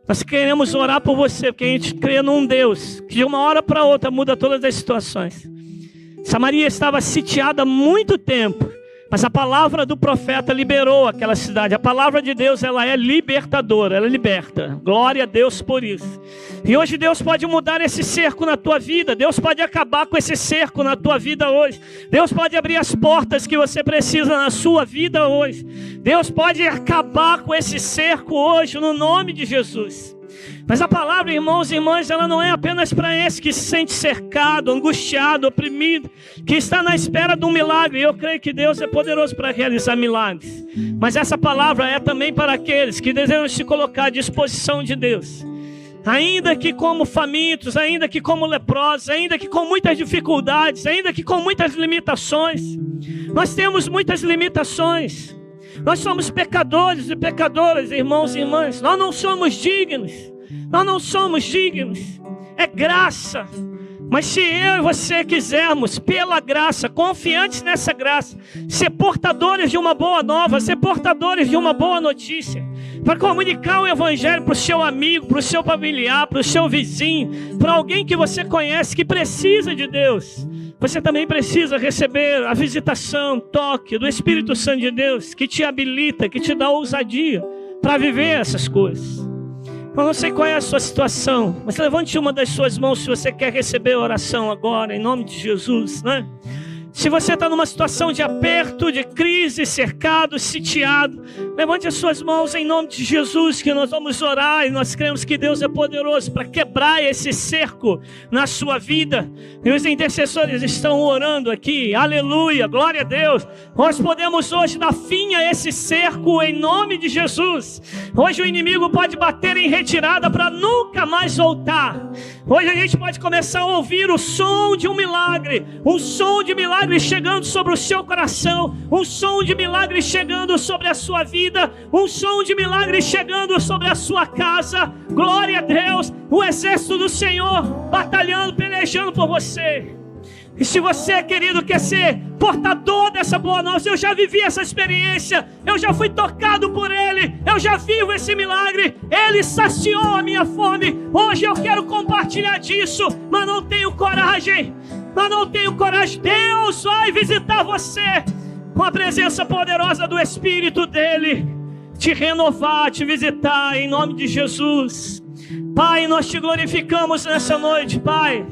[SPEAKER 1] Nós queremos orar por você, porque a gente crê num Deus que de uma hora para outra muda todas as situações. Samaria estava sitiada há muito tempo, mas a palavra do profeta liberou aquela cidade. A palavra de Deus, ela é libertadora, ela liberta. Glória a Deus por isso. E hoje Deus pode mudar esse cerco na tua vida. Deus pode acabar com esse cerco na tua vida hoje. Deus pode abrir as portas que você precisa na sua vida hoje. Deus pode acabar com esse cerco hoje, no nome de Jesus. Mas a palavra, irmãos e irmãs, ela não é apenas para esse que se sente cercado, angustiado, oprimido, que está na espera de um milagre. Eu creio que Deus é poderoso para realizar milagres. Mas essa palavra é também para aqueles que desejam se colocar à disposição de Deus. Ainda que como famintos, ainda que como leprosos, ainda que com muitas dificuldades, ainda que com muitas limitações. Nós temos muitas limitações. Nós somos pecadores e pecadoras, irmãos e irmãs. Nós não somos dignos. Nós não somos dignos. É graça. Mas se eu e você quisermos, pela graça, confiantes nessa graça, ser portadores de uma boa nova, ser portadores de uma boa notícia, para comunicar o evangelho para o seu amigo, para o seu familiar, para o seu vizinho, para alguém que você conhece que precisa de Deus, você também precisa receber a visitação, toque do Espírito Santo de Deus, que te habilita, que te dá ousadia para viver essas coisas. Eu não sei qual é a sua situação, mas levante uma das suas mãos se você quer receber a oração agora, em nome de Jesus, né? Se você está numa situação de aperto, de crise, cercado, sitiado, levante as suas mãos em nome de Jesus, que nós vamos orar e nós cremos que Deus é poderoso para quebrar esse cerco na sua vida. E os intercessores estão orando aqui, aleluia, glória a Deus. Nós podemos hoje dar fim a esse cerco em nome de Jesus. Hoje o inimigo pode bater em retirada para nunca mais voltar. Hoje a gente pode começar a ouvir o som de um milagre chegando sobre o seu coração, um som de milagre chegando sobre a sua vida, um som de milagre chegando sobre a sua casa. Glória a Deus, o exército do Senhor batalhando, pelejando por você. E se você, querido, quer ser portador dessa boa nova, eu já vivi essa experiência, eu já fui tocado por Ele, eu já vivo esse milagre, Ele saciou a minha fome. Hoje eu quero compartilhar disso, mas não tenho coragem. Deus vai visitar você com a presença poderosa do Espírito dEle, te renovar, te visitar em nome de Jesus. Pai, nós te glorificamos nessa noite, Pai.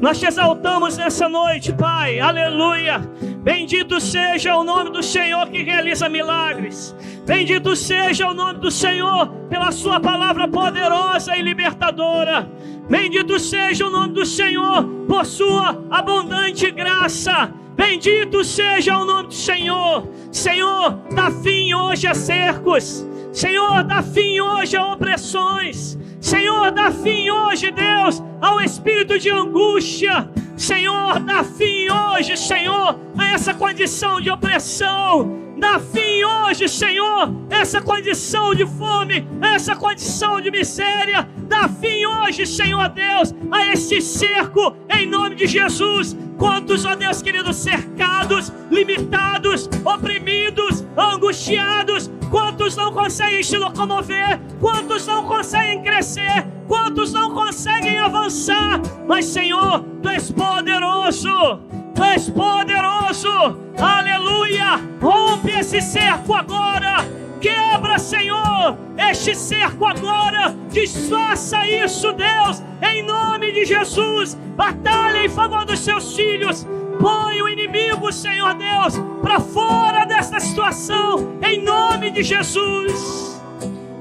[SPEAKER 1] Nós te exaltamos nessa noite, Pai. Aleluia. Bendito seja o nome do Senhor que realiza milagres. Bendito seja o nome do Senhor pela sua palavra poderosa e libertadora. Bendito seja o nome do Senhor por sua abundante graça. Bendito seja o nome do Senhor. Senhor, dá fim hoje a cercos. Senhor, dá fim hoje a opressões. Senhor, dá fim hoje, Deus, ao espírito de angústia. Senhor, dá fim hoje, Senhor, a essa condição de opressão. Dá fim hoje, Senhor, essa condição de fome, essa condição de miséria. Dá fim hoje, Senhor Deus, a esse cerco, em nome de Jesus. Quantos, ó Deus querido, cercados, limitados, oprimidos, angustiados. Quantos não conseguem se locomover, quantos não conseguem crescer, quantos não conseguem avançar. Mas, Senhor, Tu és poderoso. Tu és poderoso, aleluia. Rompe esse cerco agora, quebra, Senhor, este cerco agora. Desfaça isso, Deus, em nome de Jesus. Batalha em favor dos seus filhos. Põe o inimigo, Senhor Deus, para fora desta situação, em nome de Jesus.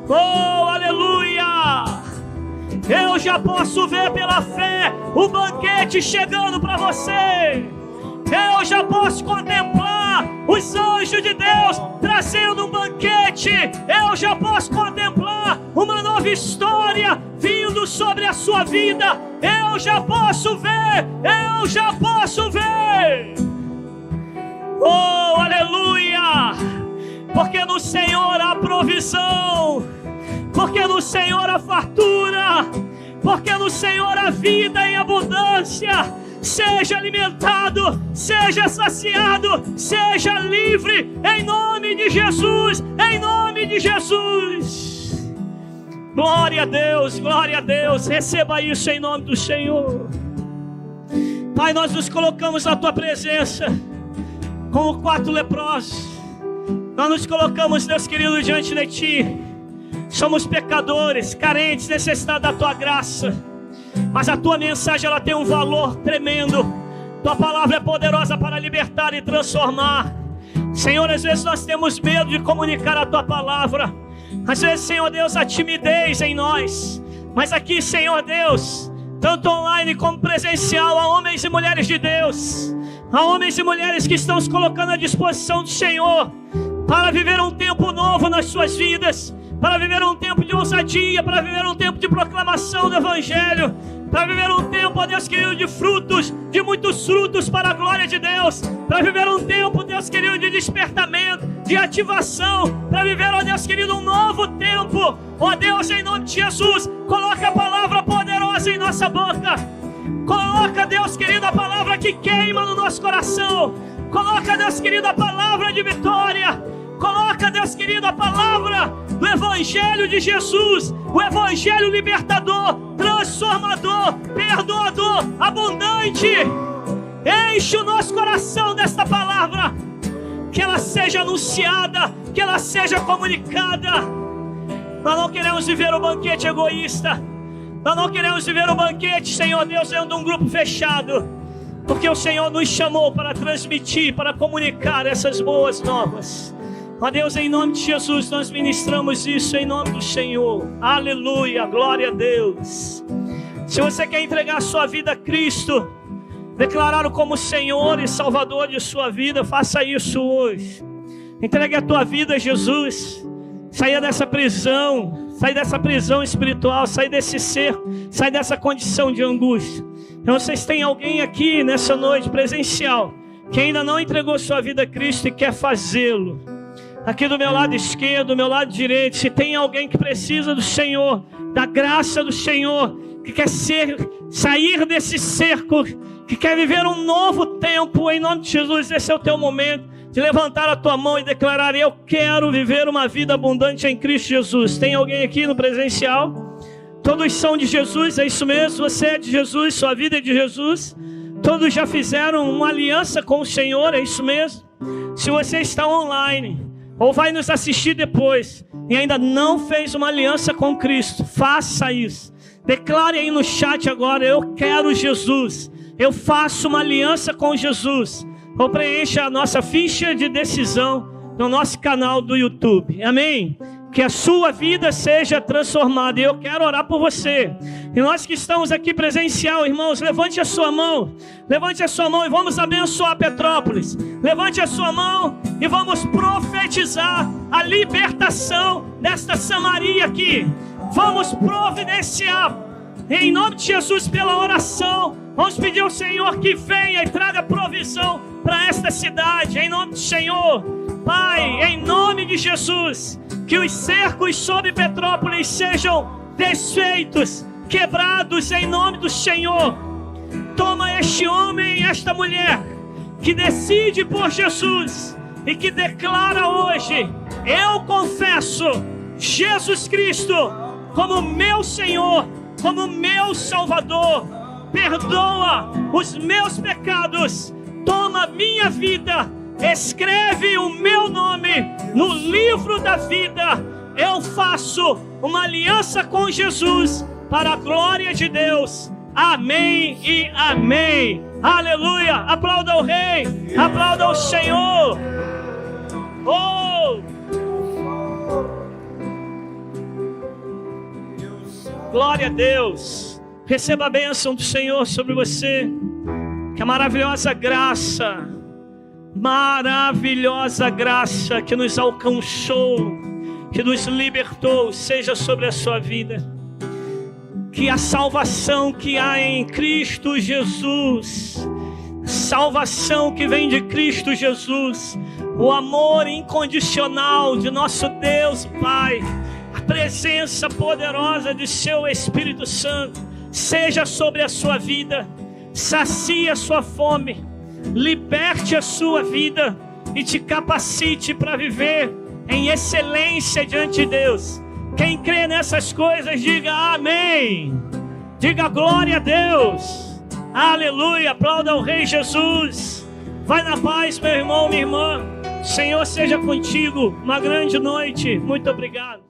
[SPEAKER 1] Oh, aleluia. Eu já posso ver pela fé o banquete chegando para você. Eu já posso contemplar os anjos de Deus trazendo um banquete. Eu já posso contemplar uma nova história vindo sobre a sua vida. Eu já posso ver. Eu já posso ver. Oh, aleluia. Porque no Senhor há provisão. Porque no Senhor há fartura. Porque no Senhor há vida em abundância. Seja alimentado, seja saciado, seja livre, em nome de Jesus, em nome de Jesus. Glória a Deus, receba isso em nome do Senhor. Pai, nós nos colocamos na Tua presença, como 4 leprosos. Nós nos colocamos, Deus querido, diante de Ti. Somos pecadores, carentes, necessitados da Tua graça. Mas a Tua mensagem, ela tem um valor tremendo. Tua palavra é poderosa para libertar e transformar. Senhor, às vezes nós temos medo de comunicar a Tua palavra. Às vezes, Senhor Deus, há timidez em nós. Mas aqui, Senhor Deus, tanto online como presencial, há homens e mulheres de Deus. Há homens e mulheres que estão se colocando à disposição do Senhor para viver um tempo novo nas suas vidas, para viver um tempo de ousadia, para viver um tempo de proclamação do Evangelho, para viver um tempo, ó Deus querido, de frutos, de muitos frutos para a glória de Deus, para viver um tempo, Deus querido, de despertamento, de ativação, para viver, ó Deus querido, um novo tempo. Ó Deus, em nome de Jesus, coloca a palavra poderosa em nossa boca. Coloca, Deus querido, a palavra que queima no nosso coração. Coloca, Deus querido, a palavra de vitória. Coloca, Deus querido, a palavra do Evangelho de Jesus, o Evangelho libertador, transformador, perdoador, abundante. Enche o nosso coração desta palavra, que ela seja anunciada, que ela seja comunicada. Nós não queremos viver o banquete egoísta. Nós não queremos viver o banquete, Senhor Deus, dentro de um grupo fechado. porque o Senhor nos chamou para transmitir, para comunicar essas boas novas. Ó Deus, em nome de Jesus, nós ministramos isso em nome do Senhor. Aleluia, glória a Deus. Se você quer entregar a sua vida a Cristo, declará-lo como Senhor e Salvador de sua vida, faça isso hoje. Entregue a tua vida a Jesus. Saia dessa prisão, sai dessa prisão espiritual, sai desse cerco, sai dessa condição de angústia. Então vocês têm alguém aqui nessa noite presencial que ainda não entregou sua vida a Cristo e quer fazê-lo. Aqui do meu lado esquerdo, do meu lado direito, se tem alguém que precisa do Senhor, da graça do Senhor, que quer sair desse cerco, que quer viver um novo tempo, em nome de Jesus, esse é o teu momento de levantar a tua mão e declarar: eu quero viver uma vida abundante em Cristo Jesus. Tem alguém aqui no presencial? Todos são de Jesus, é isso mesmo? Você é de Jesus, sua vida é de Jesus. Todos já fizeram uma aliança com o Senhor, é isso mesmo? Se você está online ou vai nos assistir depois e ainda não fez uma aliança com Cristo, faça isso. Declare aí no chat agora: eu quero Jesus, eu faço uma aliança com Jesus. Ou preencha a nossa ficha de decisão no nosso canal do YouTube. Amém? Que a sua vida seja transformada. E eu quero orar por você. E nós que estamos aqui presencial, irmãos, levante a sua mão. Levante a sua mão e vamos abençoar Petrópolis. Levante a sua mão e vamos profetizar a libertação desta Samaria aqui. Vamos providenciar, em nome de Jesus, pela oração. Vamos pedir ao Senhor que venha e traga provisão para esta cidade, em nome do Senhor. Pai, em nome de Jesus, que os cercos sobre Petrópolis sejam desfeitos, quebrados, em nome do Senhor. Toma este homem e esta mulher que decide por Jesus e que declara hoje: eu confesso Jesus Cristo como meu Senhor, como meu Salvador. Perdoa os meus pecados, toma minha vida, escreve o meu nome no livro da vida. Eu faço uma aliança com Jesus para a glória de Deus. Amém e amém. Aleluia. Aplauda o Rei, aplauda o Senhor. Oh! Glória a Deus. Receba a bênção do Senhor sobre você. Que a maravilhosa graça que nos alcançou, que nos libertou, seja sobre a sua vida. Que a salvação que há em Cristo Jesus, salvação que vem de Cristo Jesus, o amor incondicional de nosso Deus Pai, a presença poderosa de seu Espírito Santo, seja sobre a sua vida. Sacie a sua fome, liberte a sua vida e te capacite para viver em excelência diante de Deus. Quem crê nessas coisas, diga amém. Diga glória a Deus. Aleluia, aplauda ao Rei Jesus. Vai na paz, meu irmão, minha irmã. O Senhor seja contigo. Uma grande noite. Muito obrigado.